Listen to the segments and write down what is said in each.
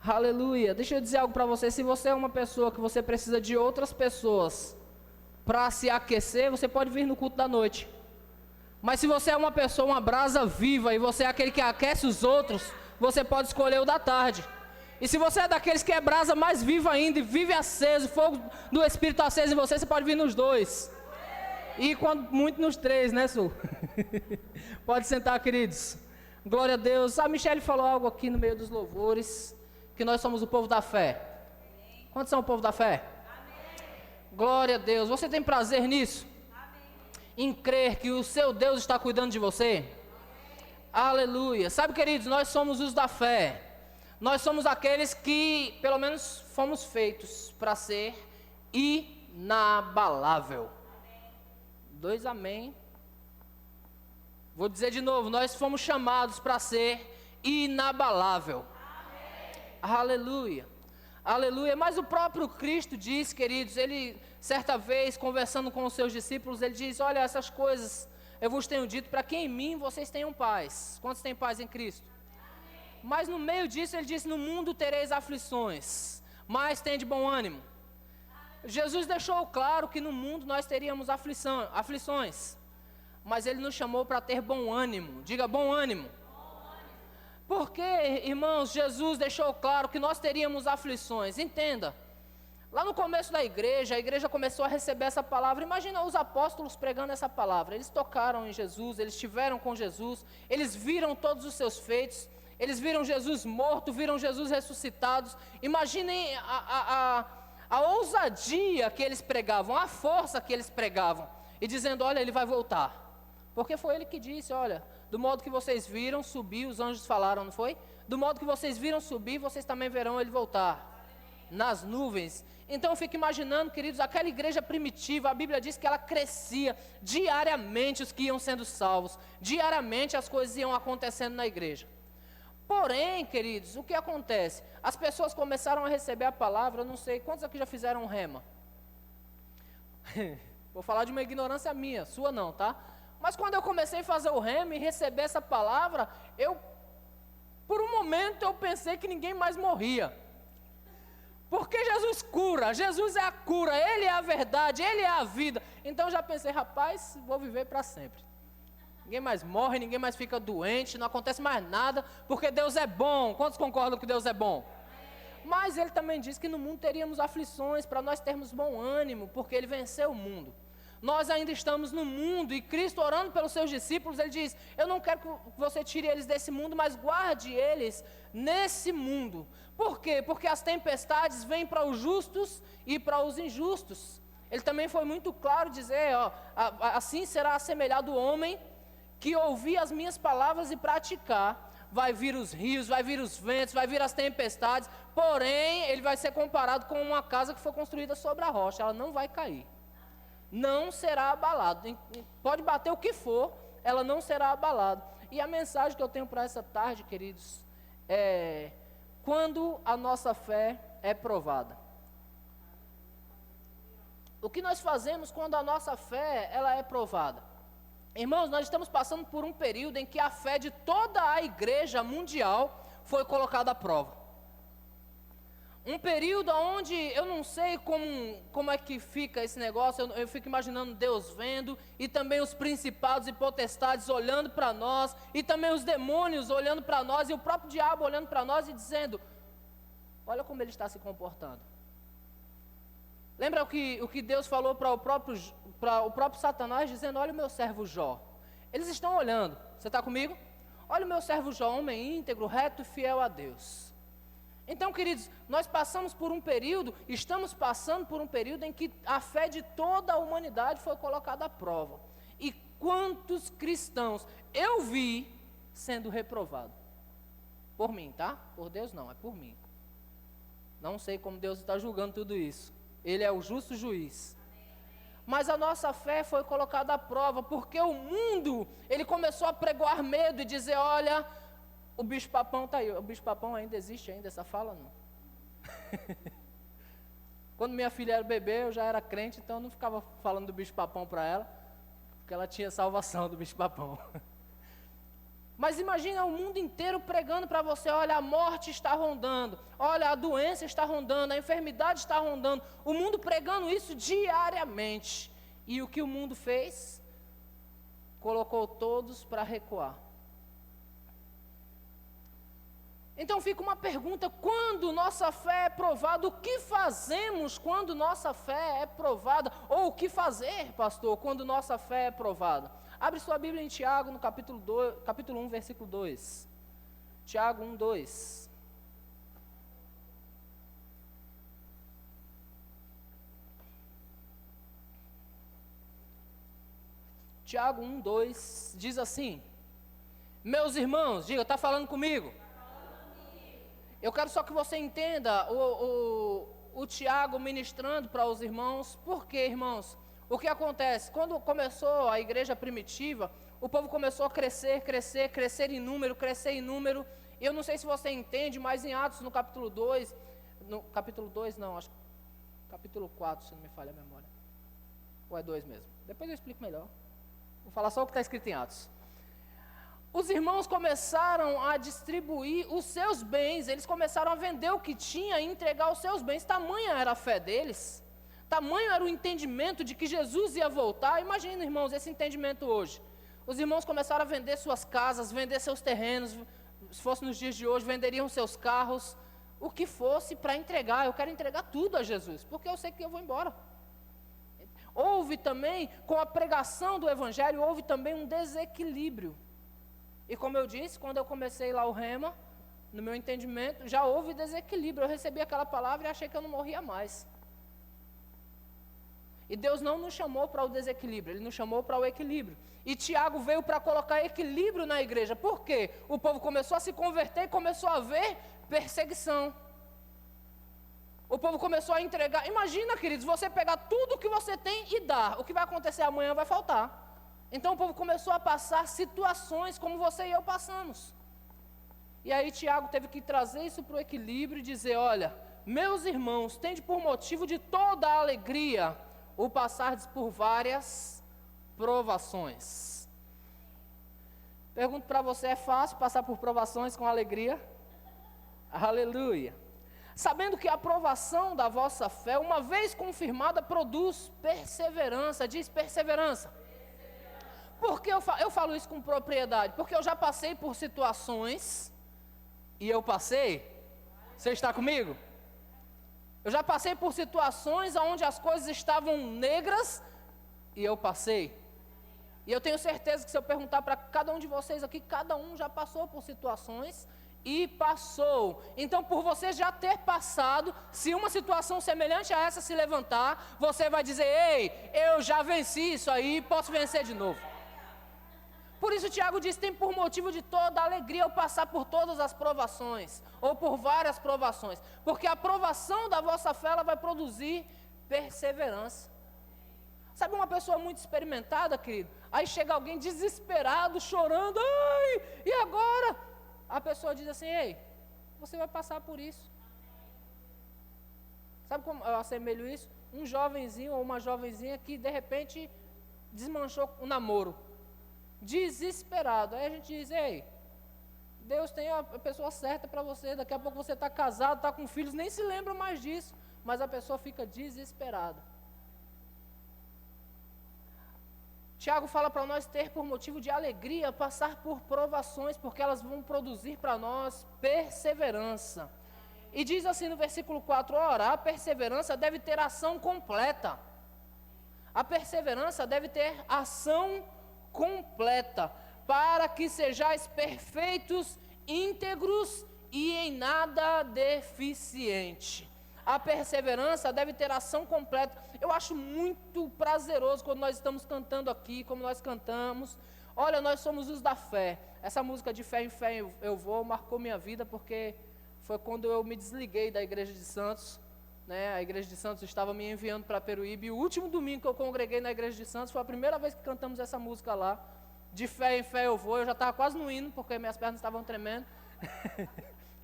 Aleluia. Deixa eu dizer algo para você. Se você é uma pessoa que você precisa de outras pessoas para se aquecer, você pode vir no culto da noite. Mas se você é uma pessoa, uma brasa viva, e você é aquele que aquece os outros, você pode escolher o da tarde. E se você é daqueles que é brasa mais viva ainda, e vive aceso, fogo do Espírito aceso em você, você pode vir nos dois. E quando muito nos três, né, Su? Pode sentar, queridos. Glória a Deus. A Michele falou algo aqui no meio dos louvores, que nós somos o povo da fé. Quantos são o povo da fé? Amém. Glória a Deus. Você tem prazer nisso? Amém. Em crer que o seu Deus está cuidando de você? Amém. Aleluia. Sabe, queridos, nós somos os da fé. Nós somos aqueles que, pelo menos, fomos feitos para ser inabalável. Amém. 2 amém. Vou dizer de novo, nós fomos chamados para ser inabalável. Aleluia, aleluia. Mas o próprio Cristo diz, queridos, ele certa vez conversando com os seus discípulos, ele diz: olha, essas coisas eu vos tenho dito para que em mim vocês tenham paz. Quantos têm paz em Cristo? Amém. Mas no meio disso ele disse: no mundo tereis aflições, mas tende bom ânimo. Amém. Jesus deixou claro que no mundo nós teríamos aflições, mas ele nos chamou para ter bom ânimo. Diga: bom ânimo. Porque, irmãos, Jesus deixou claro que nós teríamos aflições. Entenda, lá no começo da igreja, a igreja começou a receber essa palavra. Imagina os apóstolos pregando essa palavra. Eles tocaram em Jesus, eles estiveram com Jesus, eles viram todos os seus feitos, eles viram Jesus morto, viram Jesus ressuscitados. Imaginem a ousadia que eles pregavam, a força que eles pregavam, e dizendo: olha, ele vai voltar. Porque foi ele que disse: olha, do modo que vocês viram subir, os anjos falaram, não foi? Do modo que vocês viram subir, vocês também verão ele voltar nas nuvens. Então eu fico imaginando, queridos, aquela igreja primitiva, a Bíblia diz que ela crescia diariamente, os que iam sendo salvos, diariamente as coisas iam acontecendo na igreja. Porém, queridos, o que acontece? As pessoas começaram a receber a palavra. Eu não sei, quantos aqui já fizeram rema? Vou falar de uma ignorância minha, sua não, tá? Mas quando eu comecei a fazer o rema e receber essa palavra, por um momento eu pensei que ninguém mais morria. Porque Jesus cura, Jesus é a cura, Ele é a verdade, Ele é a vida. Então eu já pensei: rapaz, vou viver para sempre. Ninguém mais morre, ninguém mais fica doente, não acontece mais nada, porque Deus é bom. Quantos concordam que Deus é bom? Mas Ele também disse que no mundo teríamos aflições, para nós termos bom ânimo, porque Ele venceu o mundo. Nós ainda estamos no mundo, e Cristo, orando pelos seus discípulos, Ele diz: eu não quero que você tire eles desse mundo, mas guarde eles nesse mundo. Por quê? Porque as tempestades vêm para os justos e para os injustos. Ele também foi muito claro dizer: ó, assim será assemelhado o homem que ouvir as minhas palavras e praticar. Vai vir os rios, vai vir os ventos, vai vir as tempestades, porém ele vai ser comparado com uma casa que foi construída sobre a rocha. Ela não vai cair, não será abalado. Pode bater o que for, ela não será abalada. E a mensagem que eu tenho para essa tarde, queridos, é: quando a nossa fé é provada. O que nós fazemos quando a nossa fé ela é provada? Irmãos, nós estamos passando por um período em que a fé de toda a igreja mundial foi colocada à prova. Um período onde eu não sei como é que fica esse negócio. Eu fico imaginando Deus vendo, e também os principados e potestades olhando para nós, e também os demônios olhando para nós, e o próprio diabo olhando para nós e dizendo: olha como ele está se comportando. Lembra o que Deus falou para o próprio Satanás, dizendo: olha o meu servo Jó. Eles estão olhando. Você está comigo? Olha o meu servo Jó, homem íntegro, reto e fiel a Deus. Então, queridos, nós estamos passando por um período em que a fé de toda a humanidade foi colocada à prova. E quantos cristãos eu vi sendo reprovado? Por mim, tá? Por Deus não, é por mim. Não sei como Deus está julgando tudo isso. Ele é o justo juiz. Mas a nossa fé foi colocada à prova, porque o mundo, ele começou a pregoar medo e dizer: olha, o bicho-papão está aí. O bicho-papão ainda existe, ainda essa fala não. Quando minha filha era bebê, eu já era crente, então eu não ficava falando do bicho-papão para ela, porque ela tinha salvação do bicho-papão. Mas imagina o mundo inteiro pregando para você, olha, a morte está rondando, olha, a doença está rondando, a enfermidade está rondando, o mundo pregando isso diariamente. E o que o mundo fez? Colocou todos para recuar. Então fica uma pergunta: quando nossa fé é provada, o que fazemos quando nossa fé é provada? Ou o que fazer, pastor, quando nossa fé é provada? Abre sua Bíblia em Tiago, no capítulo 1, versículo 2. Tiago 1, 2. Tiago 1, 2 diz assim: meus irmãos, diga, está falando comigo? Eu quero só que você entenda o Tiago ministrando para os irmãos. Por quê, irmãos? O que acontece? Quando começou a igreja primitiva, o povo começou a crescer em número. E eu não sei se você entende, mas em Atos, no capítulo 2, capítulo 4, se não me falha a memória. Ou é 2 mesmo? Depois eu explico melhor. Vou falar só o que está escrito em Atos. Os irmãos começaram a distribuir os seus bens, eles começaram a vender o que tinha e entregar os seus bens. Tamanha era a fé deles, tamanho era o entendimento de que Jesus ia voltar. Imagina, irmãos, esse entendimento hoje. Os irmãos começaram a vender suas casas, vender seus terrenos, se fosse nos dias de hoje, venderiam seus carros, o que fosse para entregar. Eu quero entregar tudo a Jesus, porque eu sei que eu vou embora. Houve também, com a pregação do Evangelho, houve também um desequilíbrio. E como eu disse, quando eu comecei lá o Rema, no meu entendimento, já houve desequilíbrio. Eu recebi aquela palavra e achei que eu não morria mais. E Deus não nos chamou para o desequilíbrio, Ele nos chamou para o equilíbrio. E Tiago veio para colocar equilíbrio na igreja. Por quê? O povo começou a se converter e começou a haver perseguição. O povo começou a entregar. Imagina, queridos, você pegar tudo que você tem e dar. O que vai acontecer amanhã vai faltar. Então o povo começou a passar situações como você e eu passamos. E aí Tiago teve que trazer isso para o equilíbrio e dizer: olha, meus irmãos, tende por motivo de toda a alegria o passardes por várias provações. Pergunto para você, é fácil passar por provações com alegria? Aleluia. Sabendo que a aprovação da vossa fé, uma vez confirmada, produz perseverança. Diz perseverança. Por que eu falo isso com propriedade? Porque eu já passei por situações, e eu passei, você está comigo? Eu já passei por situações onde as coisas estavam negras, e eu passei. E eu tenho certeza que se eu perguntar para cada um de vocês aqui, cada um já passou por situações, e passou. Então, por você já ter passado, se uma situação semelhante a essa se levantar, você vai dizer: ei, eu já venci isso aí, posso vencer de novo. Por isso Tiago diz: tem por motivo de toda alegria eu passar por todas as provações, ou por várias provações, porque a provação da vossa fé, ela vai produzir perseverança. Sabe uma pessoa muito experimentada, querido? Aí chega alguém desesperado, chorando: ai, e agora? A pessoa diz assim: ei, você vai passar por isso. Sabe como eu assemelho isso? Um jovenzinho ou uma jovenzinha que de repente desmanchou o namoro. Desesperado. Aí a gente diz: ei, Deus tem a pessoa certa para você. Daqui a pouco você está casado, está com filhos, nem se lembra mais disso. Mas a pessoa fica desesperada. Tiago fala para nós ter por motivo de alegria passar por provações, porque elas vão produzir para nós perseverança. E diz assim no versículo 4, ora, a perseverança deve ter ação completa. A perseverança deve ter ação completa, para que sejais perfeitos, íntegros e em nada deficiente. A perseverança deve ter ação completa. Eu acho muito prazeroso quando nós estamos cantando aqui, como nós cantamos. Olha, nós somos os da fé. Essa música de fé em fé eu vou marcou minha vida, porque foi quando eu me desliguei da igreja de Santos, né? A igreja de Santos estava me enviando para Peruíbe, e o último domingo que eu congreguei na igreja de Santos foi a primeira vez que cantamos essa música lá. De fé em fé eu vou. Eu já estava quase no hino, porque minhas pernas estavam tremendo.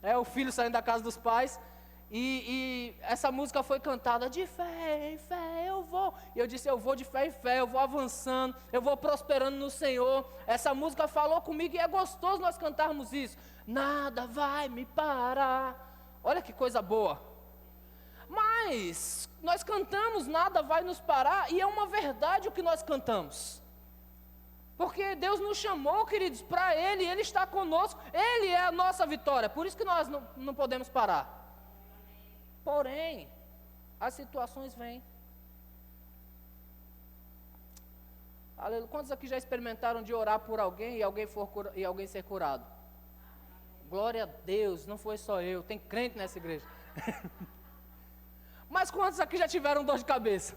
É o filho saindo da casa dos pais. E essa música foi cantada de fé em fé eu vou. E eu disse, eu vou de fé em fé, eu vou avançando, eu vou prosperando no Senhor. Essa música falou comigo e é gostoso nós cantarmos isso. Nada vai me parar. Olha que coisa boa. Mas nós cantamos, nada vai nos parar, e é uma verdade o que nós cantamos. Porque Deus nos chamou, queridos, para Ele, Ele está conosco, Ele é a nossa vitória, por isso que nós não podemos parar. Porém, as situações vêm. Aleluia. Quantos aqui já experimentaram de orar por alguém e alguém ser curado? Glória a Deus, não foi só eu, tem crente nessa igreja. Mas quantos aqui já tiveram dor de cabeça?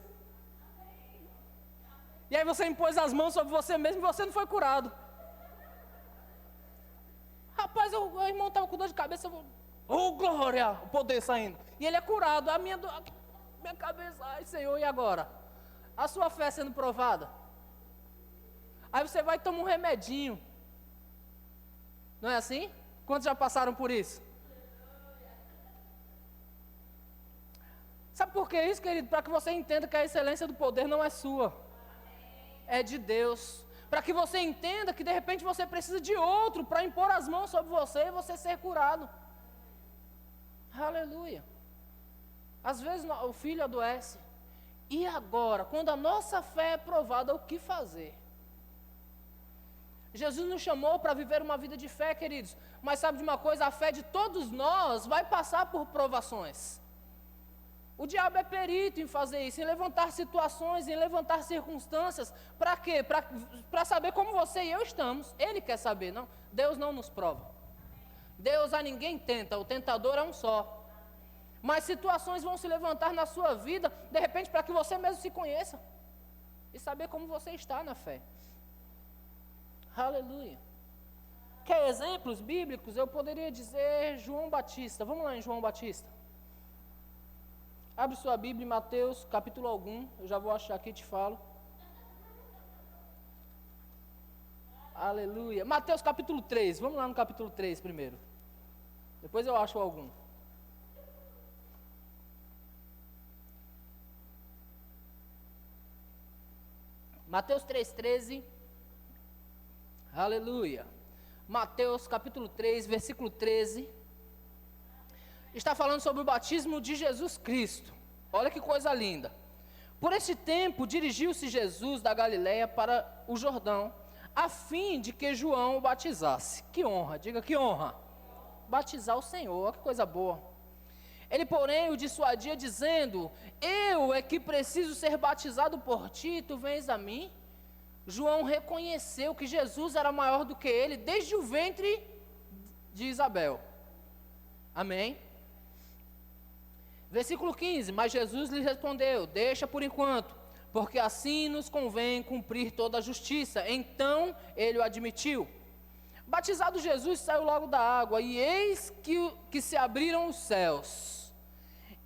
E aí você impôs as mãos sobre você mesmo e você não foi curado. Rapaz, o irmão estava com dor de cabeça, glória, o poder saindo. E ele é curado, a minha cabeça, ai Senhor, e agora? A sua fé sendo provada. Aí você vai tomar um remedinho. Não é assim? Quantos já passaram por isso? Sabe por que isso, querido? Para que você entenda que a excelência do poder não é sua. É de Deus. Para que você entenda que de repente você precisa de outro para impor as mãos sobre você e você ser curado. Aleluia. Às vezes o filho adoece. E agora, quando a nossa fé é provada, o que fazer? Jesus nos chamou para viver uma vida de fé, queridos. Mas sabe de uma coisa? A fé de todos nós vai passar por provações. O diabo é perito em fazer isso, em levantar situações, em levantar circunstâncias. Para quê? Para saber como você e eu estamos. Ele quer saber, não? Deus não nos prova. Deus a ninguém tenta, o tentador é um só. Mas situações vão se levantar na sua vida, de repente, para que você mesmo se conheça. E saber como você está na fé. Aleluia. Quer exemplos bíblicos? Eu poderia dizer João Batista. Vamos lá em João Batista. Abre sua Bíblia em Mateus, capítulo algum. Eu já vou achar aqui e te falo. Aleluia. Mateus capítulo 3. Vamos lá no capítulo 3 primeiro. Depois eu acho algum. Mateus 3,13. Aleluia. Mateus capítulo 3, versículo 13. Está falando sobre o batismo de Jesus Cristo. Olha que coisa linda. Por esse tempo, dirigiu-se Jesus da Galiléia para o Jordão, a fim de que João o batizasse. Que honra, diga que honra. Batizar o Senhor, olha que coisa boa. Ele, porém, o dissuadia, dizendo: eu é que preciso ser batizado por ti, tu vens a mim? João reconheceu que Jesus era maior do que ele, desde o ventre de Isabel. Amém? Versículo 15, mas Jesus lhe respondeu: deixa por enquanto, porque assim nos convém cumprir toda a justiça. Então ele o admitiu. Batizado Jesus, saiu logo da água, e eis que se abriram os céus,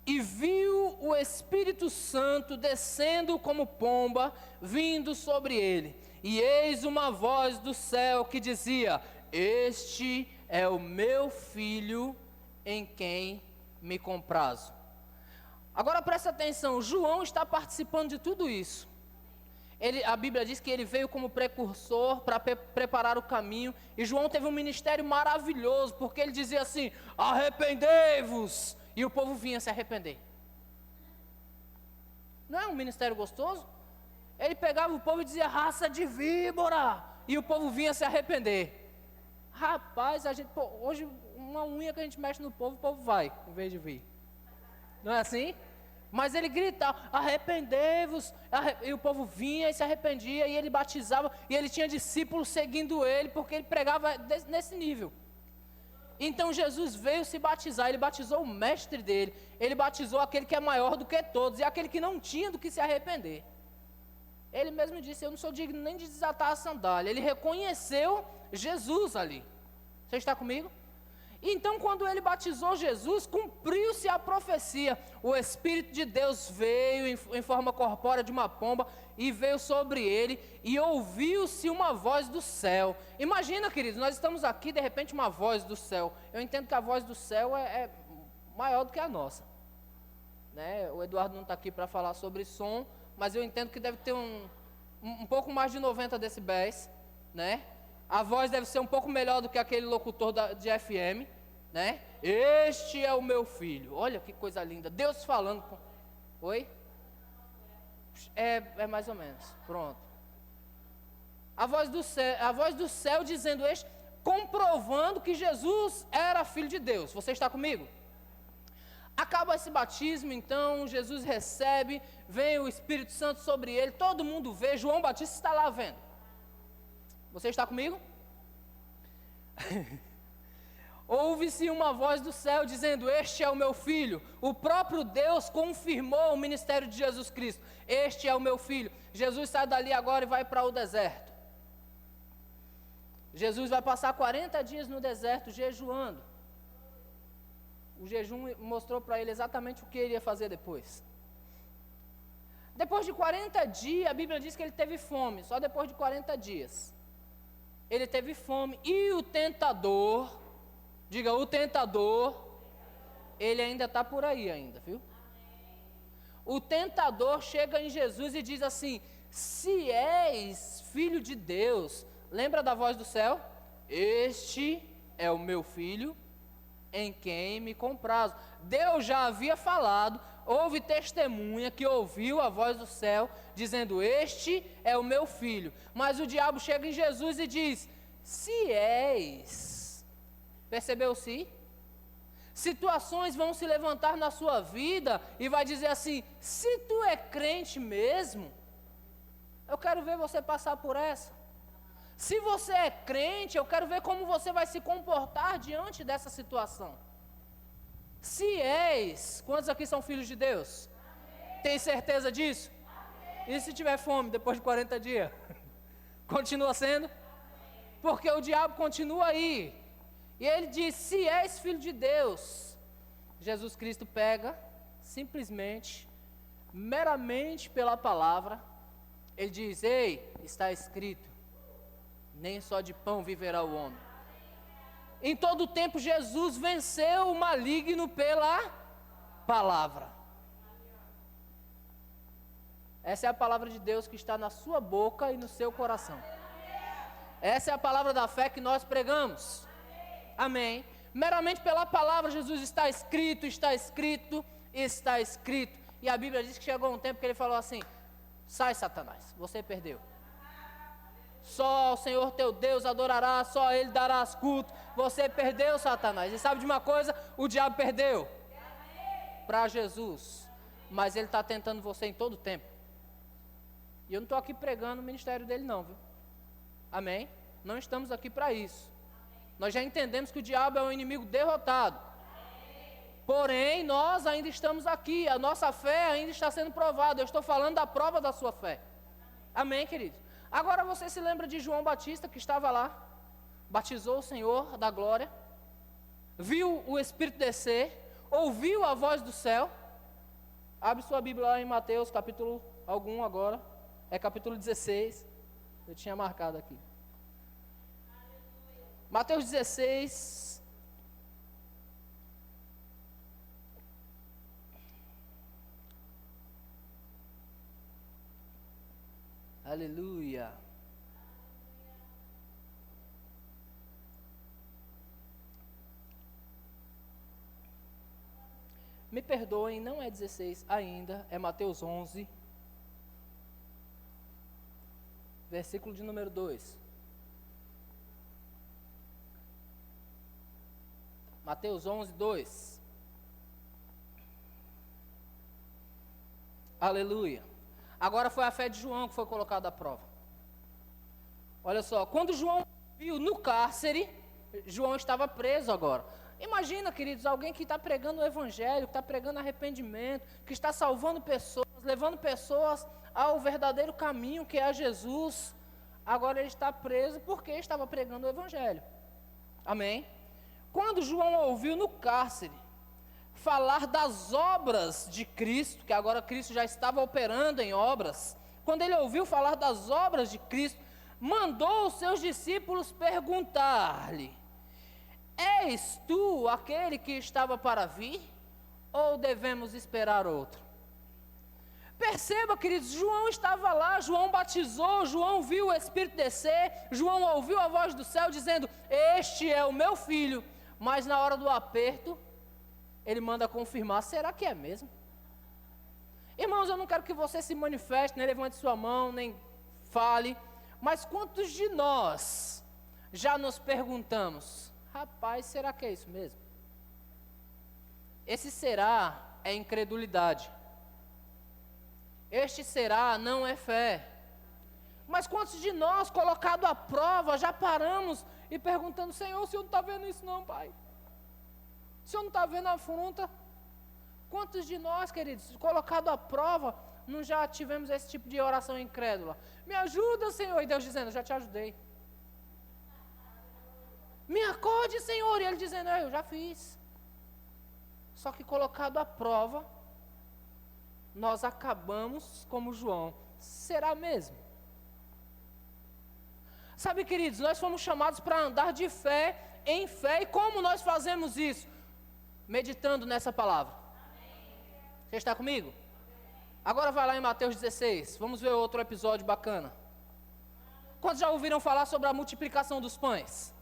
e viu o Espírito Santo descendo como pomba, vindo sobre ele. E eis uma voz do céu que dizia: este é o meu filho, em quem me comprazo. Agora presta atenção, João está participando de tudo isso. A Bíblia diz que ele veio como precursor para preparar o caminho. E João teve um ministério maravilhoso, porque ele dizia assim: arrependei-vos. E o povo vinha se arrepender. Não é um ministério gostoso? Ele pegava o povo e dizia: raça de víbora. E o povo vinha se arrepender. Rapaz, hoje uma unha que a gente mexe no povo, o povo vai, em vez de vir. Não é assim? Mas ele gritava: arrependei-vos. E o povo vinha e se arrependia, e ele batizava, e ele tinha discípulos seguindo ele, porque ele pregava nesse nível. Então Jesus veio se batizar, ele batizou o mestre dele, ele batizou aquele que é maior do que todos, e aquele que não tinha do que se arrepender. Ele mesmo disse: eu não sou digno nem de desatar a sandália. Ele reconheceu Jesus ali. Você está comigo? Então, quando ele batizou Jesus, cumpriu-se a profecia. O Espírito de Deus veio em forma corpórea de uma pomba e veio sobre ele, e ouviu-se uma voz do céu. Imagina, queridos, nós estamos aqui, de repente uma voz do céu. Eu entendo que a voz do céu é maior do que a nossa, né? O Eduardo não está aqui para falar sobre som, mas eu entendo que deve ter um pouco mais de 90 decibéis, né? A voz deve ser um pouco melhor do que aquele locutor de FM, né? Este é o meu filho. Olha que coisa linda. Deus falando com... Oi? É mais ou menos. Pronto. A voz do céu dizendo este, comprovando que Jesus era filho de Deus. Você está comigo? Acaba esse batismo, então, Jesus recebe, vem o Espírito Santo sobre ele, todo mundo vê, João Batista está lá vendo. Você está comigo? Ouve-se uma voz do céu dizendo, este é o meu filho. O próprio Deus confirmou o ministério de Jesus Cristo. Este é o meu filho. Jesus sai dali agora e vai para o deserto. Jesus vai passar 40 dias no deserto jejuando. O jejum mostrou para ele exatamente o que ele ia fazer depois. Depois de 40 dias, a Bíblia diz que ele teve fome, só depois de 40 dias. Ele teve fome e o tentador, diga, o tentador, ele ainda está por aí ainda, viu? O tentador chega em Jesus e diz assim, se és filho de Deus, lembra da voz do céu? Este é o meu filho, em quem me comprazo. Deus já havia falado, houve testemunha que ouviu a voz do céu, dizendo, este é o meu filho. Mas o diabo chega em Jesus e diz, se és, percebeu se? Situações vão se levantar na sua vida e vai dizer assim, se tu é crente mesmo, eu quero ver você passar por essa. Se você é crente, eu quero ver como você vai se comportar diante dessa situação. Se és, quantos aqui são filhos de Deus? Amém. Tem certeza disso? Amém. E se tiver fome depois de 40 dias? Continua sendo? Amém. Porque o diabo continua aí. E ele diz, se és filho de Deus, Jesus Cristo pega, simplesmente, meramente pela palavra, ele diz, ei, está escrito, nem só de pão viverá o homem. Em todo o tempo Jesus venceu o maligno pela palavra. Essa é a palavra de Deus que está na sua boca e no seu coração. Essa é a palavra da fé que nós pregamos. Amém. Meramente pela palavra Jesus está escrito, está escrito, está escrito. E a Bíblia diz que chegou um tempo que ele falou assim, sai Satanás, você perdeu. Só ao Senhor teu Deus adorarás, só a Ele darás culto. Você perdeu, Satanás. E sabe de uma coisa? O diabo perdeu para Jesus. Mas ele está tentando você em todo o tempo. E eu não estou aqui pregando o ministério dele não, viu? Amém? Não estamos aqui para isso. Nós já entendemos que o diabo é um inimigo derrotado. Porém, nós ainda estamos aqui. A nossa fé ainda está sendo provada. Eu estou falando da prova da sua fé. Amém, queridos? Agora você se lembra de João Batista que estava lá, batizou o Senhor da glória, viu o Espírito descer, ouviu a voz do céu. Abre sua Bíblia lá em Mateus, capítulo algum agora, é capítulo 16, eu tinha marcado aqui. Mateus 16, aleluia. Me perdoem, não é 16 ainda, é Mateus 11, versículo de número 2. Mateus 11, 2. Aleluia. Agora foi a fé de João que foi colocada à prova. Olha só, quando João viu no cárcere, João estava preso agora. Imagina, queridos, alguém que está pregando o evangelho, que está pregando arrependimento, que está salvando pessoas, levando pessoas ao verdadeiro caminho que é a Jesus. Agora ele está preso porque estava pregando o evangelho. Amém? Quando João ouviu no cárcere falar das obras de Cristo, que agora Cristo já estava operando em obras, quando ele ouviu falar das obras de Cristo, mandou os seus discípulos perguntar-lhe, és tu aquele que estava para vir? ou devemos esperar outro? Perceba, queridos, João estava lá, João batizou, João viu o Espírito descer, João ouviu a voz do céu dizendo: este é o meu filho. Mas na hora do aperto, ele manda confirmar: será que é mesmo? Irmãos, eu não quero que você se manifeste, nem levante sua mão, nem fale, mas quantos de nós já nos perguntamos: rapaz, será que é isso mesmo? Esse será é incredulidade. Este será não é fé. Mas quantos de nós, colocado à prova, já paramos e perguntando: Senhor, o Senhor não está vendo isso não, Pai? O Senhor não está vendo a afronta? Quantos de nós, queridos, colocado à prova, não já tivemos esse tipo de oração incrédula? Me ajuda, Senhor. E Deus dizendo: já te ajudei. Me acorde, Senhor. E Ele dizendo: eu já fiz. Só que colocado à prova, nós acabamos como João. Será mesmo? Sabe, queridos, nós fomos chamados para andar de fé em fé. E como nós fazemos isso? Meditando nessa palavra. Você está comigo? Agora vai lá em Mateus 16. Vamos ver outro episódio bacana. Quantos já ouviram falar sobre a multiplicação dos pães?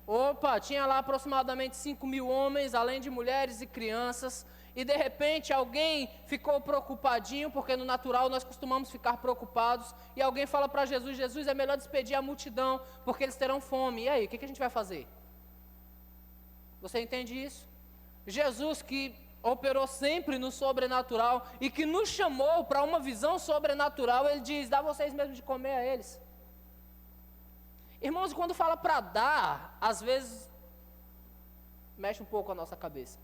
Opa, tinha lá aproximadamente 5.000 homens, além de mulheres e crianças. E de repente alguém ficou preocupadinho, porque no natural nós costumamos ficar preocupados. E alguém fala para Jesus: Jesus, é melhor despedir a multidão, porque eles terão fome. E aí, o que a gente vai fazer? Você entende isso? Jesus, que operou sempre no sobrenatural e que nos chamou para uma visão sobrenatural, Ele diz: dá vocês mesmos de comer a eles. Irmãos, quando fala para dar, às vezes mexe um pouco a nossa cabeça.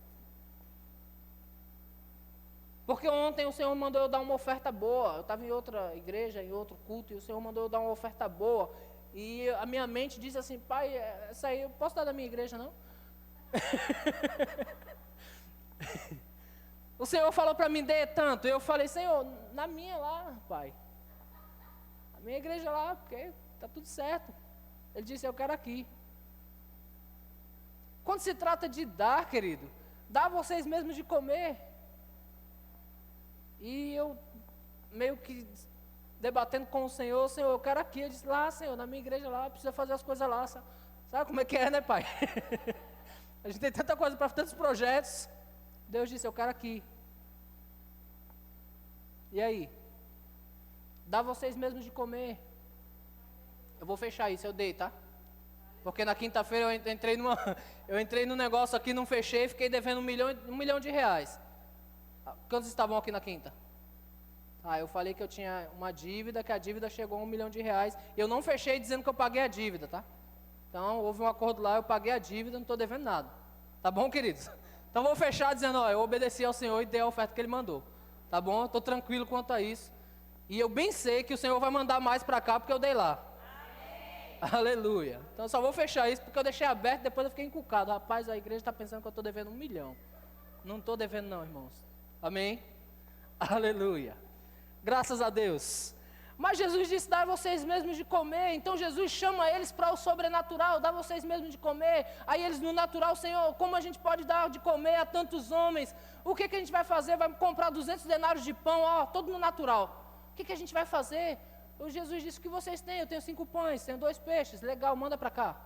Porque ontem o Senhor mandou eu dar uma oferta boa. Eu estava em outra igreja, em outro culto, e o Senhor mandou eu dar uma oferta boa. E a minha mente disse assim: pai, essa aí eu posso dar da minha igreja, não? O Senhor falou para mim: dê tanto. Eu falei: Senhor, na minha lá, pai. A minha igreja lá, porque está tudo certo. Ele disse: eu quero aqui. Quando se trata de dar, querido, dá vocês mesmos de comer. E eu meio que debatendo com o Senhor: Senhor, eu quero aqui. Ele disse: lá, Senhor, na minha igreja lá, precisa fazer as coisas lá. Sabe como é que é, né, pai? A gente tem tanta coisa para tantos projetos. Deus disse: eu quero aqui. E aí? Dá vocês mesmos de comer. Eu vou fechar isso, eu dei, tá? Porque na quinta-feira eu entrei num negócio aqui, não fechei, fiquei devendo R$1 milhão. Quantos estavam aqui na quinta? Eu falei que eu tinha uma dívida, que a dívida chegou a R$1 milhão. E eu não fechei dizendo que eu paguei a dívida, tá? Então houve um acordo lá, eu paguei a dívida, não estou devendo nada. Tá bom, queridos? Então vou fechar dizendo: eu obedeci ao Senhor e dei a oferta que Ele mandou. Tá bom? Estou tranquilo quanto a isso. E eu bem sei que o Senhor vai mandar mais para cá, porque eu dei lá. Aleluia. Então só vou fechar isso porque eu deixei aberto, depois eu fiquei encucado. Rapaz, a igreja está pensando que eu estou devendo R$1 milhão. Não estou devendo não, irmãos. Amém? Aleluia. Graças a Deus. Mas Jesus disse: dá vocês mesmos de comer. Então Jesus chama eles para o sobrenatural: dá vocês mesmos de comer. Aí eles no natural: Senhor, como a gente pode dar de comer a tantos homens? O que a gente vai fazer? Vai comprar 200 denários de pão, todo no natural. O que a gente vai fazer? O Jesus disse: o que vocês têm? Eu tenho 5 pães, tenho 2 peixes. Legal, manda para cá.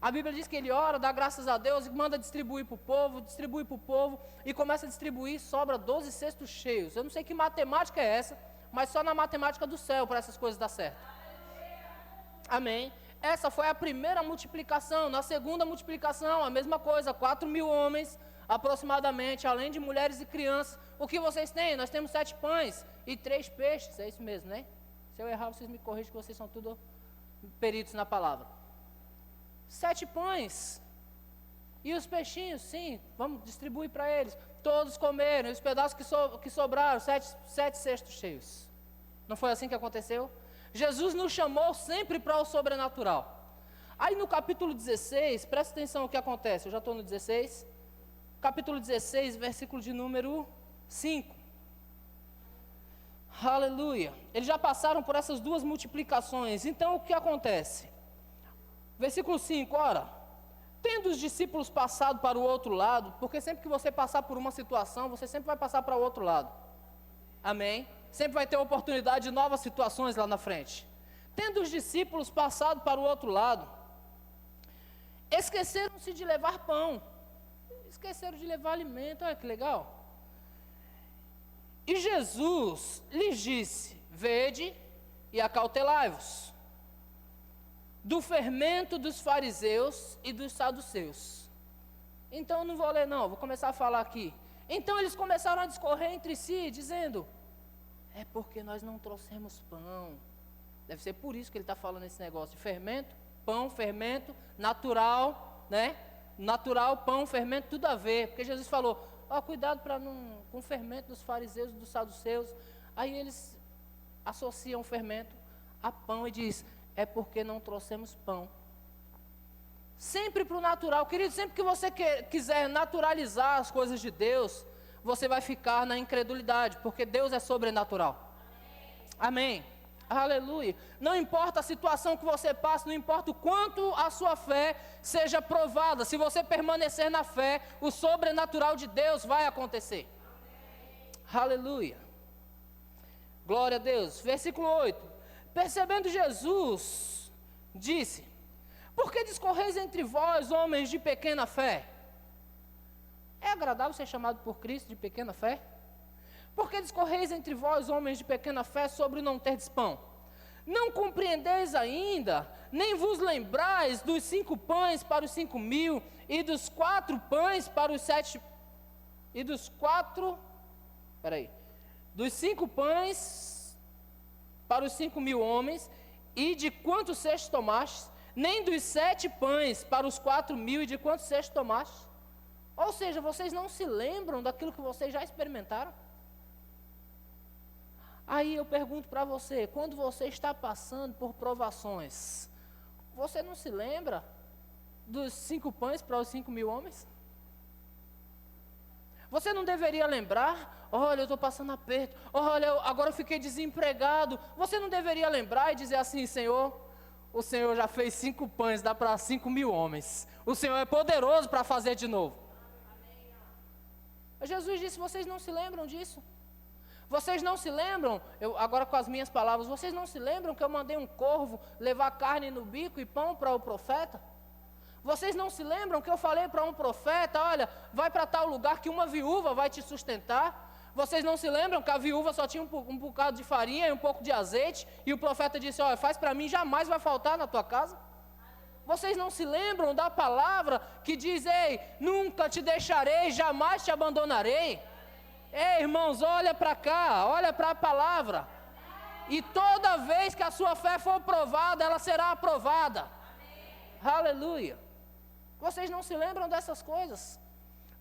A Bíblia diz que ele ora, dá graças a Deus e manda distribui para o povo, e começa a distribuir, sobra 12 cestos cheios. Eu não sei que matemática é essa, mas só na matemática do céu para essas coisas dar certo. Amém. Essa foi a primeira multiplicação. Na segunda multiplicação, a mesma coisa, 4.000 homens aproximadamente, além de mulheres e crianças. O que vocês têm? Nós temos 7 pães e 3 peixes. É isso mesmo, né? Se eu errar, vocês me corrigem, que vocês são tudo peritos na palavra. 7 pães. E os peixinhos, sim, vamos distribuir para eles. Todos comeram, e os pedaços que sobraram, 7 cestos cheios. Não foi assim que aconteceu? Jesus nos chamou sempre para o sobrenatural. Aí no capítulo 16, presta atenção o que acontece. Eu já estou no 16. Capítulo 16, versículo de número 5. Aleluia. Eles já passaram por essas 2 multiplicações. Então o que acontece? Versículo 5, ora: Tendo os discípulos passado para o outro lado, porque sempre que você passar por uma situação, você sempre vai passar para o outro lado. Amém? Sempre vai ter oportunidade de novas situações lá na frente. Tendo os discípulos passado para o outro lado, esqueceram-se de levar pão. Esqueceram de levar alimento, olha que legal. E Jesus lhes disse: vede e acautelai-vos do fermento dos fariseus e dos saduceus. Então eu não vou ler não, vou começar a falar aqui. Então eles começaram a discorrer entre si, dizendo: é porque nós não trouxemos pão. Deve ser por isso que ele está falando esse negócio de fermento, pão, fermento, natural, né? Natural, pão, fermento, tudo a ver. Porque Jesus falou: ó, cuidado para não, com o fermento dos fariseus e dos saduceus. Aí eles associam o fermento a pão e diz: é porque não trouxemos pão. Sempre para o natural. Querido, sempre que você quiser naturalizar as coisas de Deus, você vai ficar na incredulidade, porque Deus é sobrenatural. Amém. Aleluia. Não importa a situação que você passa, não importa o quanto a sua fé seja provada, se você permanecer na fé, o sobrenatural de Deus vai acontecer. Aleluia. Glória a Deus. Versículo 8. Percebendo Jesus, disse: por que discorreis entre vós, homens de pequena fé? É agradável ser chamado por Cristo de pequena fé? Por que discorreis entre vós, homens de pequena fé, sobre não terdes pão? Não compreendeis ainda, nem vos lembrais dos 5 pães para os 5.000, e dos 4 pães para os 7... E dos 5 pães para os 5.000 homens, e de quantos cestos tomastes? Nem dos 7 pães para os 4.000, e de quantos cestos tomastes? Ou seja, vocês não se lembram daquilo que vocês já experimentaram? Aí eu pergunto para você, quando você está passando por provações, você não se lembra dos 5 pães para os 5.000 homens? Você não deveria lembrar: olha, eu estou passando aperto, olha, agora eu fiquei desempregado. Você não deveria lembrar e dizer assim: Senhor, o Senhor já fez 5 pães, dá para 5.000 homens. O Senhor é poderoso para fazer de novo. Jesus disse: vocês não se lembram disso? Vocês não se lembram, agora com as minhas palavras, vocês não se lembram que eu mandei um corvo levar carne no bico e pão para o profeta? Vocês não se lembram que eu falei para um profeta: olha, vai para tal lugar que uma viúva vai te sustentar? Vocês não se lembram que a viúva só tinha um bocado de farinha e um pouco de azeite, e o profeta disse: olha, faz para mim, jamais vai faltar na tua casa? Vocês não se lembram da palavra que diz: ei, nunca te deixarei, jamais te abandonarei? Ei, irmãos, olha para cá, olha para a palavra. E toda vez que a sua fé for provada, ela será aprovada. Aleluia. Vocês não se lembram dessas coisas?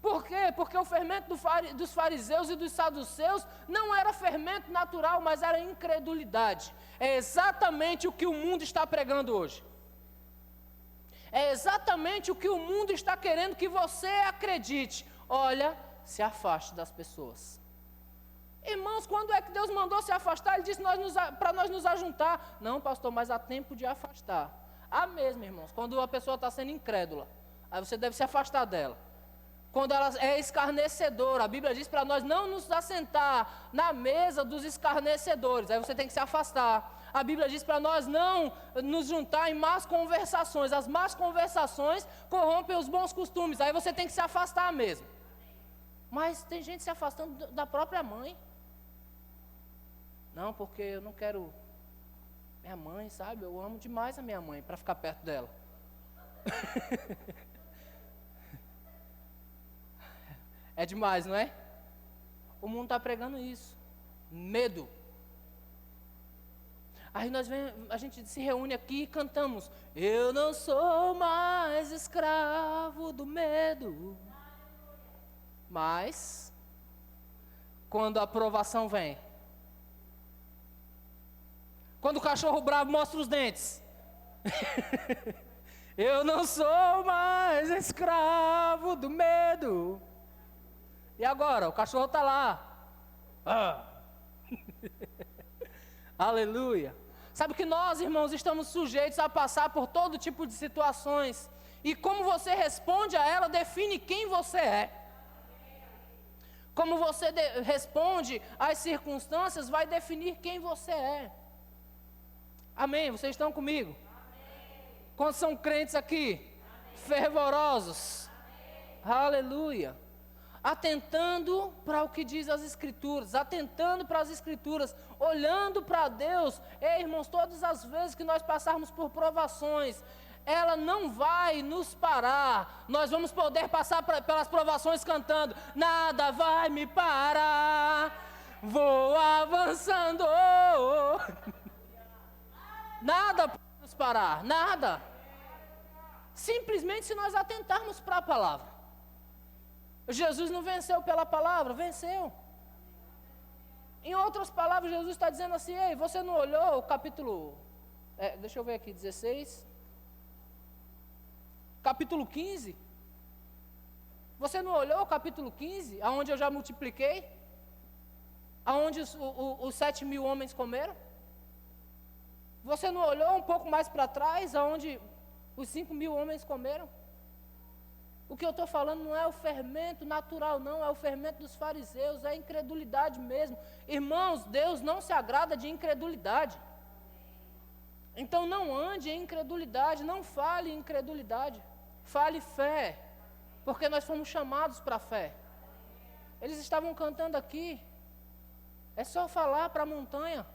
Por quê? Porque o fermento dos fariseus e dos saduceus não era fermento natural, mas era incredulidade. É exatamente o que o mundo está pregando hoje. É exatamente o que o mundo está querendo que você acredite. Olha, se afaste das pessoas. Irmãos, quando é que Deus mandou se afastar? Ele disse para nós nos ajuntar. Não, pastor, mas há tempo de afastar. Há mesmo, irmãos, quando a pessoa está sendo incrédula, aí você deve se afastar dela. Quando ela é escarnecedora, a Bíblia diz para nós não nos assentar na mesa dos escarnecedores, aí você tem que se afastar. A Bíblia diz para nós não nos juntar em más conversações. As más conversações corrompem os bons costumes, aí você tem que se afastar mesmo. Mas tem gente se afastando da própria mãe. Não, porque eu não quero minha mãe, sabe? Eu amo demais a minha mãe para ficar perto dela. É demais, não é? O mundo está pregando isso. Medo. Aí a gente se reúne aqui e cantamos: eu não sou mais escravo do medo. Mas, quando a aprovação vem, quando o cachorro bravo mostra os dentes, eu não sou mais escravo do medo. E agora? O cachorro está lá. Aleluia. Sabe que nós, irmãos, estamos sujeitos a passar por todo tipo de situações E como você responde a ela define quem você é. Como você responde às circunstâncias vai definir quem você é. Amém? Vocês estão comigo? Amém. Quantos são crentes aqui? Amém. Fervorosos? Amém. Aleluia. Atentando para o que diz as Escrituras, atentando para as Escrituras, olhando para Deus. Ei, irmãos, todas as vezes que nós passarmos por provações, ela não vai nos parar. Nós vamos poder passar pelas provações cantando: nada vai me parar, vou avançando. Nada pode nos parar, nada. Simplesmente se nós atentarmos para a palavra. Jesus não venceu pela palavra, venceu. Em outras palavras, Jesus está dizendo assim: ei, você não olhou o capítulo, deixa eu ver aqui, 16, capítulo 15, você não olhou o capítulo 15, aonde eu já multipliquei, aonde os 7.000 homens comeram? Você não olhou um pouco mais para trás, aonde os 5.000 homens comeram? O que eu estou falando não é o fermento natural, não, é o fermento dos fariseus, é a incredulidade mesmo. Irmãos, Deus não se agrada de incredulidade. Então não ande em incredulidade, não fale em incredulidade, fale fé, porque nós fomos chamados para a fé. Eles estavam cantando aqui, é só falar para a montanha: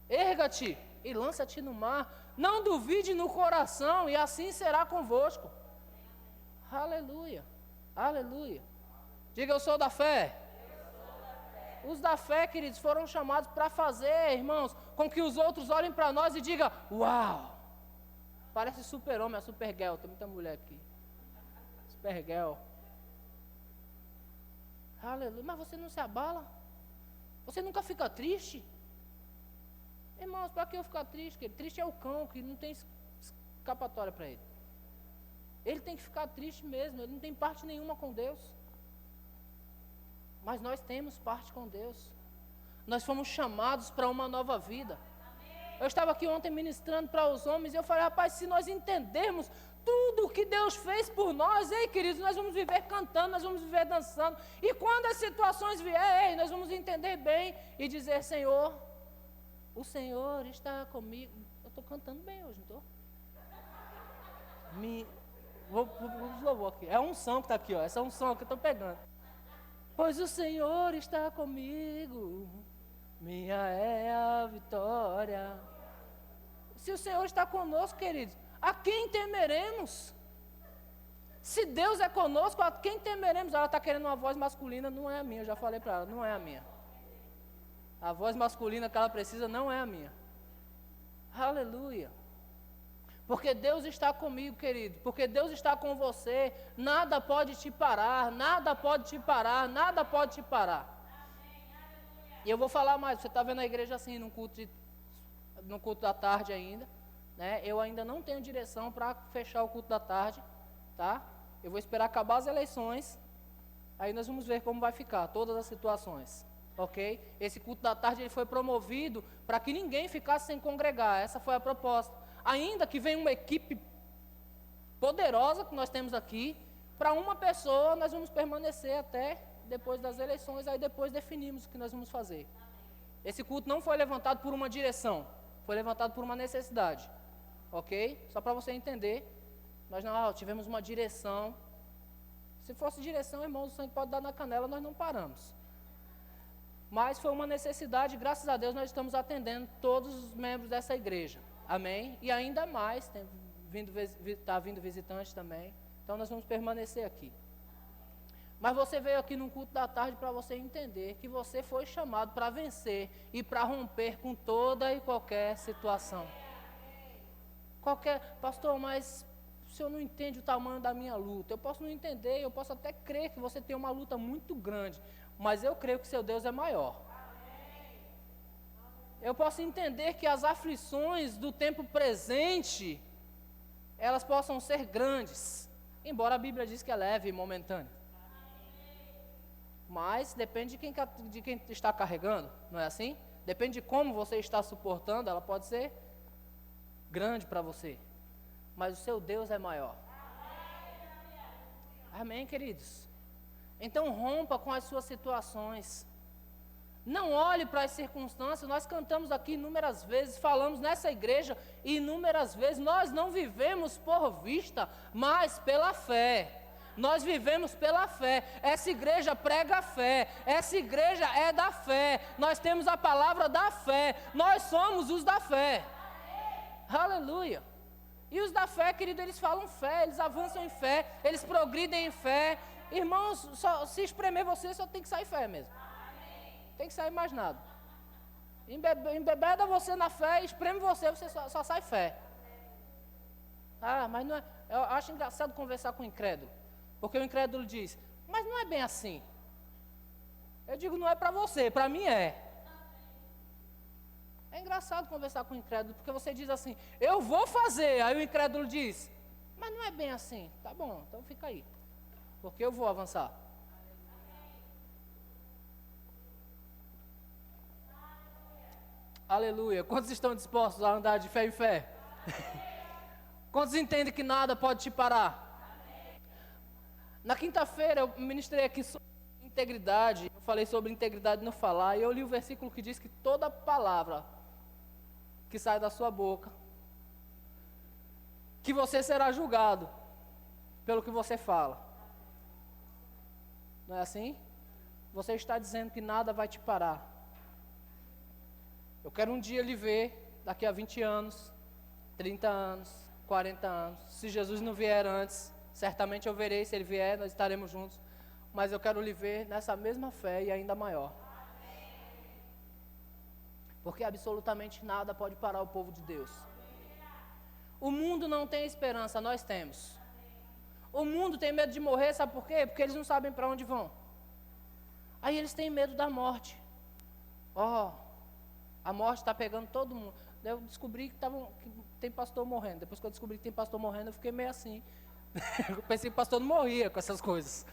erga-te e lança-te no mar, não duvide no coração, e assim será convosco. Aleluia, aleluia. Diga: eu sou da fé. Os da fé, queridos, foram chamados para fazer, irmãos, com que os outros olhem para nós e digam: uau, parece super-homem, a super-girl, tem muita mulher aqui. Super-girl. Aleluia, mas você não se abala? Você nunca fica triste? Irmãos, para que eu ficar triste? Querido? Triste é o cão, que não tem escapatória para ele. Ele tem que ficar triste mesmo, ele não tem parte nenhuma com Deus. Mas nós temos parte com Deus. Nós fomos chamados para uma nova vida. Eu estava aqui ontem ministrando para os homens e eu falei: rapaz, se nós entendermos tudo o que Deus fez por nós, ei, queridos, nós vamos viver cantando, nós vamos viver dançando. E quando as situações vierem, nós vamos entender bem e dizer: Senhor, o Senhor está comigo. Eu estou cantando bem hoje, não estou? Vou louvor aqui. É a unção que está aqui, ó. Essa unção que eu estou pegando. Pois o Senhor está comigo, minha é a vitória. Se o Senhor está conosco, queridos, a quem temeremos? Se Deus é conosco, a quem temeremos? Ela está querendo uma voz masculina, não é a minha. Eu já falei para ela, não é a minha. A voz masculina que ela precisa não é a minha. Aleluia. Porque Deus está comigo, querido. Porque Deus está com você. Nada pode te parar. Nada pode te parar. Nada pode te parar. E eu vou falar mais. Você está vendo a igreja assim, no culto da tarde ainda. Né? Eu ainda não tenho direção para fechar o culto da tarde. Tá? Eu vou esperar acabar as eleições. Aí nós vamos ver como vai ficar. Todas as situações. Ok? Esse culto da tarde ele foi promovido para que ninguém ficasse sem congregar. Essa foi a proposta. Ainda que venha uma equipe poderosa que nós temos aqui, para uma pessoa nós vamos permanecer até depois das eleições, aí depois definimos o que nós vamos fazer. Esse culto não foi levantado por uma direção, foi levantado por uma necessidade, ok? Só para você entender, nós não tivemos uma direção. Se fosse direção, irmãos, o sangue pode dar na canela, nós não paramos. Mas foi uma necessidade, graças a Deus nós estamos atendendo todos os membros dessa igreja. Amém? E ainda mais, está vindo visitante também. Então nós vamos permanecer aqui. Mas você veio aqui no culto da tarde para você entender que você foi chamado para vencer e para romper com toda e qualquer situação. Pastor, mas o senhor não entende o tamanho da minha luta. Eu posso não entender, eu posso até crer que você tem uma luta muito grande, mas eu creio que seu Deus é maior. Eu posso entender que as aflições do tempo presente, elas possam ser grandes, embora a Bíblia diz que é leve e momentânea. Mas depende de quem está carregando, não é assim? Depende de como você está suportando, ela pode ser grande para você. Mas o seu Deus é maior. Amém, queridos? Então rompa com as suas situações. Não olhe para as circunstâncias. Nós cantamos aqui inúmeras vezes, falamos nessa igreja inúmeras vezes. Nós não vivemos por vista, mas pela fé. Nós vivemos pela fé. Essa igreja prega a fé. Essa igreja é da fé. Nós temos a palavra da fé. Nós somos os da fé. Aleluia. E os da fé, querido, eles falam fé, eles avançam em fé, eles progridem em fé. Irmãos, se espremer você, só tem que sair fé mesmo. Tem que sair mais nada. Embebeda você na fé, espreme você só sai fé. Ah, mas não é. Eu acho engraçado conversar com o incrédulo. Porque o incrédulo diz, mas não é bem assim. Eu digo, não é para você, para mim é. É engraçado conversar com o incrédulo, porque você diz assim, eu vou fazer. Aí o incrédulo diz, mas não é bem assim. Tá bom, então fica aí. Porque eu vou avançar. Aleluia. Quantos estão dispostos a andar de fé em fé? Quantos entendem que nada pode te parar? Na quinta-feira eu ministrei aqui sobre integridade. Eu falei sobre integridade no falar. E eu li o versículo que diz que toda palavra que sai da sua boca, que você será julgado pelo que você fala. Não é assim? Você está dizendo que nada vai te parar. Eu quero um dia lhe ver, daqui a 20 anos, 30 anos, 40 anos. Se Jesus não vier antes, certamente eu verei. Se Ele vier, nós estaremos juntos. Mas eu quero lhe ver nessa mesma fé e ainda maior. Porque absolutamente nada pode parar o povo de Deus. O mundo não tem esperança, nós temos. O mundo tem medo de morrer, sabe por quê? Porque eles não sabem para onde vão. Aí eles têm medo da morte. A morte está pegando todo mundo. Eu descobri que tem pastor morrendo. Depois que eu descobri que tem pastor morrendo, eu fiquei meio assim. Eu pensei que o pastor não morria com essas coisas.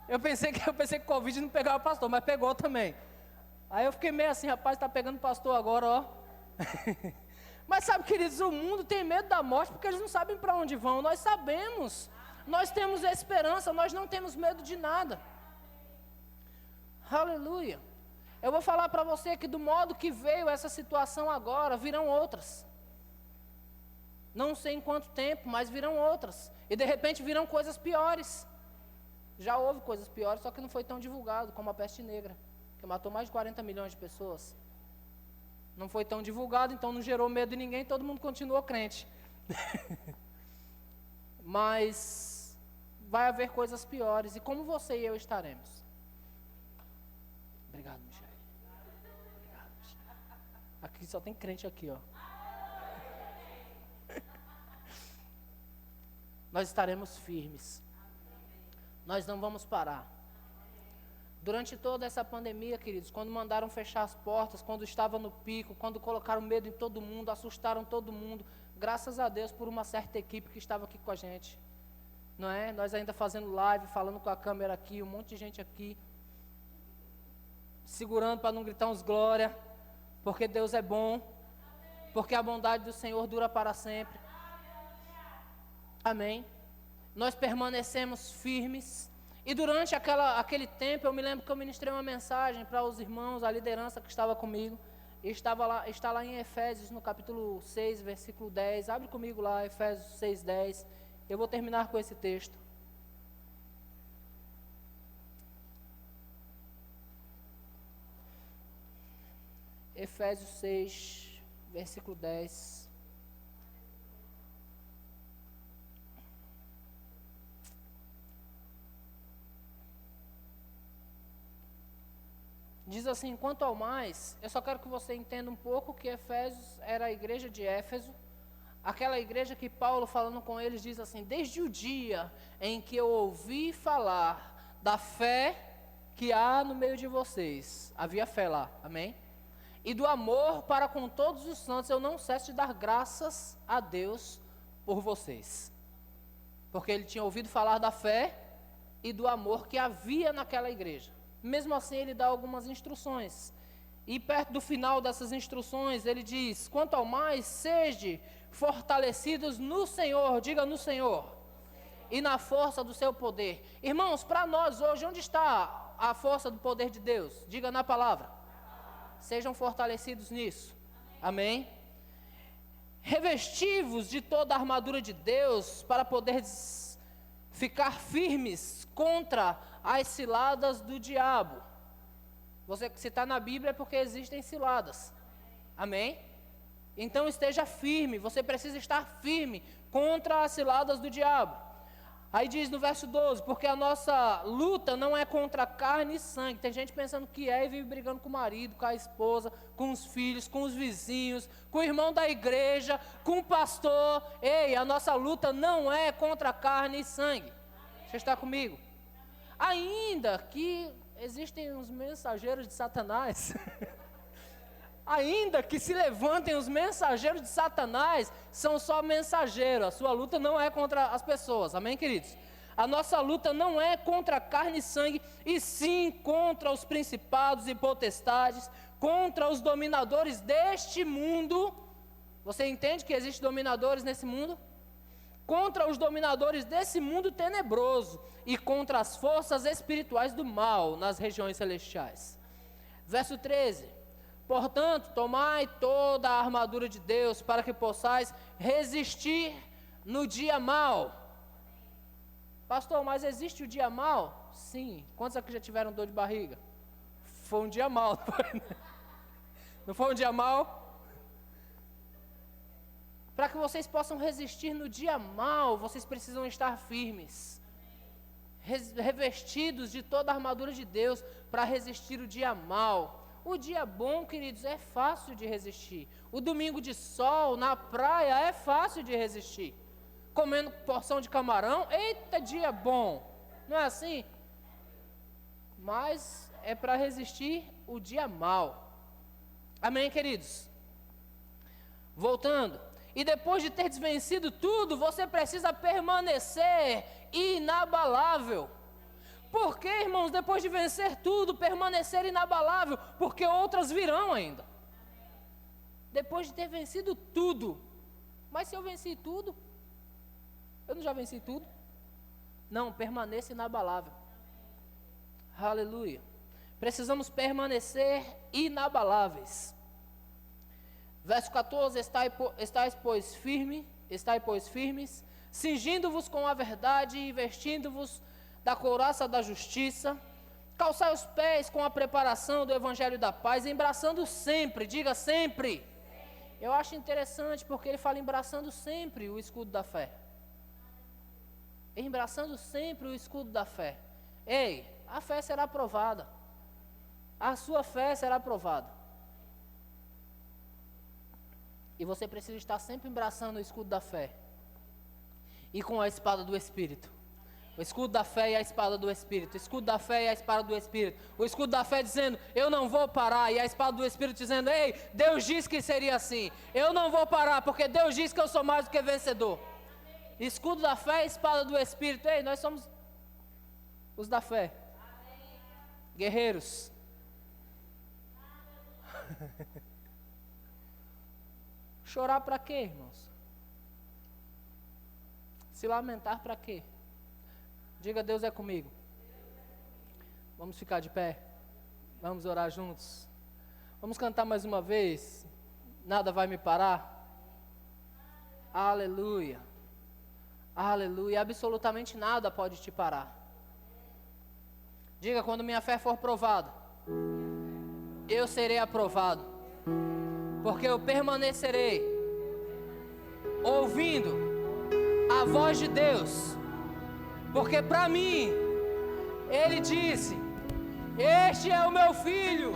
Eu pensei que o Covid não pegava pastor, mas pegou também. Aí eu fiquei meio assim, rapaz, está pegando pastor agora, ó. Mas sabe, queridos, o mundo tem medo da morte porque eles não sabem para onde vão. Nós sabemos. Nós temos esperança, nós não temos medo de nada. Aleluia. Eu vou falar para você que do modo que veio essa situação agora, virão outras. Não sei em quanto tempo, mas virão outras. E de repente virão coisas piores. Já houve coisas piores, só que não foi tão divulgado como a peste negra, que matou mais de 40 milhões de pessoas. Não foi tão divulgado, então não gerou medo de ninguém, todo mundo continuou crente. Mas vai haver coisas piores, e como você e eu estaremos? Obrigado, Michele. Obrigado, Michele. Aqui só tem crente aqui, ó. Nós estaremos firmes. Nós não vamos parar. Durante toda essa pandemia, queridos, quando mandaram fechar as portas, quando estava no pico, quando colocaram medo em todo mundo, assustaram todo mundo, graças a Deus por uma certa equipe que estava aqui com a gente. Não é? Nós ainda fazendo live, falando com a câmera aqui, um monte de gente aqui, segurando para não gritar uns glória, porque Deus é bom, porque a bondade do Senhor dura para sempre. Amém. Nós permanecemos firmes. E durante aquele tempo, eu me lembro que eu ministrei uma mensagem para os irmãos, a liderança que estava comigo. E está lá em Efésios, no capítulo 6, versículo 10. Abre comigo lá, Efésios 6, 10. Eu vou terminar com esse texto. Efésios 6, versículo 10. Diz assim, quanto ao mais, eu só quero que você entenda um pouco que Efésios era a igreja de Éfeso, aquela igreja que Paulo falando com eles diz assim, desde o dia em que eu ouvi falar da fé que há no meio de vocês, havia fé lá, amém? E do amor para com todos os santos, eu não cesso de dar graças a Deus por vocês. Porque ele tinha ouvido falar da fé e do amor que havia naquela igreja. Mesmo assim, ele dá algumas instruções. E perto do final dessas instruções, ele diz, quanto ao mais, sede fortalecidos no Senhor. Diga no Senhor. e na força do seu poder. Irmãos, para nós hoje, onde está a força do poder de Deus? Diga na palavra. Sejam fortalecidos nisso. Amém? Revestivos de toda a armadura de Deus para poder ficar firmes contra as ciladas do diabo. Você, se está na Bíblia, é porque existem ciladas. Amém? Então esteja firme, você precisa estar firme contra as ciladas do diabo. Aí diz no verso 12, porque a nossa luta não é contra carne e sangue. Tem gente pensando que é e vive brigando com o marido, com a esposa, com os filhos, com os vizinhos, com o irmão da igreja, com o pastor. Ei, a nossa luta não é contra carne e sangue. Você está comigo? Ainda que existem os mensageiros de Satanás, ainda que se levantem os mensageiros de Satanás, são só mensageiros, a sua luta não é contra as pessoas, amém, queridos? A nossa luta não é contra carne e sangue, e sim contra os principados e potestades, contra os dominadores deste mundo. Você entende que existem dominadores nesse mundo? Contra os dominadores desse mundo tenebroso, e contra as forças espirituais do mal nas regiões celestiais. Verso 13. Portanto, tomai toda a armadura de Deus, para que possais resistir no dia mau. Pastor, mas existe o dia mau? Sim. Quantos aqui já tiveram dor de barriga? Foi um dia mau, não foi um dia mau? Para que vocês possam resistir no dia mau, vocês precisam estar firmes, revestidos de toda a armadura de Deus, para resistir o dia mau. O dia bom, queridos, é fácil de resistir. O domingo de sol na praia é fácil de resistir. Comendo porção de camarão, eita, dia bom. Não é assim? Mas é para resistir o dia mau. Amém, queridos? Voltando. E depois de ter desvencido tudo, você precisa permanecer inabalável. Por que, irmãos, depois de vencer tudo, permanecer inabalável? Porque outras virão ainda. Depois de ter vencido tudo. Mas se eu venci tudo, eu não já venci tudo? Não, permaneça inabalável. Aleluia. Precisamos permanecer inabaláveis. Verso 14, estáis, pois, firmes, cingindo-vos com a verdade e vestindo-vos da couraça da justiça, calçai os pés com a preparação do evangelho da paz, embraçando sempre, diga sempre. Eu acho interessante porque ele fala embraçando sempre o escudo da fé. Embraçando sempre o escudo da fé. Ei, a fé será provada. A sua fé será provada. E você precisa estar sempre embraçando o escudo da fé. E com a espada do Espírito. O escudo da fé e a espada do Espírito. O escudo da fé e a espada do Espírito. O escudo da fé dizendo, eu não vou parar. E a espada do Espírito dizendo, ei, Deus disse que seria assim. Eu não vou parar, porque Deus disse que eu sou mais do que vencedor. Escudo da fé e espada do Espírito. Ei, nós somos os da fé. Guerreiros. Chorar para quê, irmãos? Se lamentar para quê? Diga, Deus é comigo. Vamos ficar de pé. Vamos orar juntos. Vamos cantar mais uma vez. Nada vai me parar. Aleluia. Aleluia. Absolutamente nada pode te parar. Diga, quando minha fé for provada, eu serei aprovado. Porque eu permanecerei ouvindo a voz de Deus. Porque para mim, Ele disse, este é o meu filho,